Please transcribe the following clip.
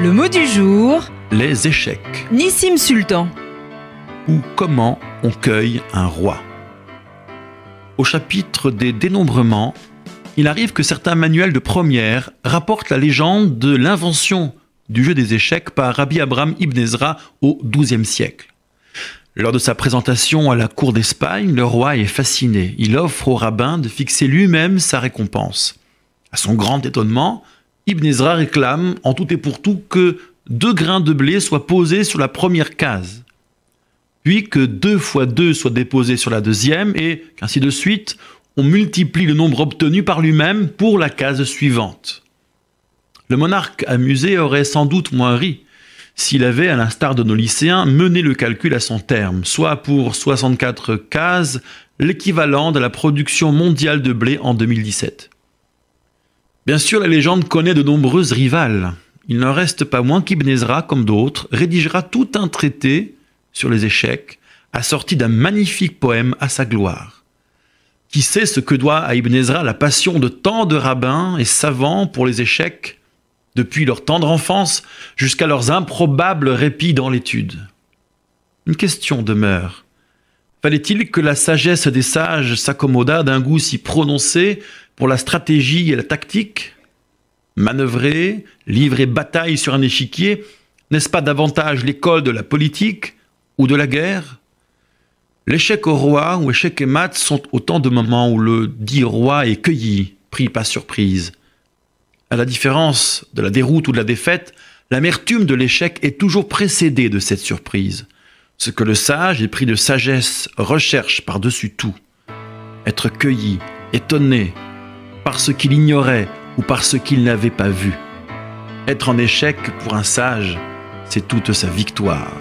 Le mot du jour, Les échecs, Nissim Sultan. ou comment on cueille un roi. Au chapitre des dénombrements, il arrive que certains manuels de première rapportent la légende de l'invention du jeu des échecs par Rabbi Abraham Ibn Ezra au XIIe siècle. Lors de sa présentation à la cour d'Espagne, le roi est fasciné. Il offre au rabbin de fixer lui-même sa récompense. À son grand étonnement, Ibn Ezra réclame en tout et pour tout que 2 grains de blé soient posés sur la première case, puis que 2 fois 2 soient déposés sur la deuxième, et qu'ainsi de suite, on multiplie le nombre obtenu par lui-même pour la case suivante. Le monarque amusé aurait sans doute moins ri s'il avait, à l'instar de nos lycéens, mené le calcul à son terme, soit pour 64 cases, l'équivalent de la production mondiale de blé en 2017. Bien sûr, la légende connaît de nombreuses rivales. Il n'en reste pas moins qu'Ibn Ezra, comme d'autres, rédigera tout un traité sur les échecs, assorti d'un magnifique poème à sa gloire. Qui sait ce que doit à Ibn Ezra la passion de tant de rabbins et savants pour les échecs, depuis leur tendre enfance jusqu'à leurs improbables répits dans l'étude. Une question demeure. Fallait-il que la sagesse des sages s'accommodât d'un goût si prononcé pour la stratégie et la tactique? Manœuvrer, livrer bataille sur un échiquier, n'est-ce pas davantage l'école de la politique ou de la guerre? L'échec au roi ou échec et mat sont autant de moments où le dit roi est cueilli, pris par surprise. À la différence de la déroute ou de la défaite, l'amertume de l'échec est toujours précédée de cette surprise. Ce que le sage, épris de sagesse, recherche par-dessus tout. Être cueilli, étonné, par ce qu'il ignorait ou par ce qu'il n'avait pas vu. Être en échec pour un sage, c'est toute sa victoire.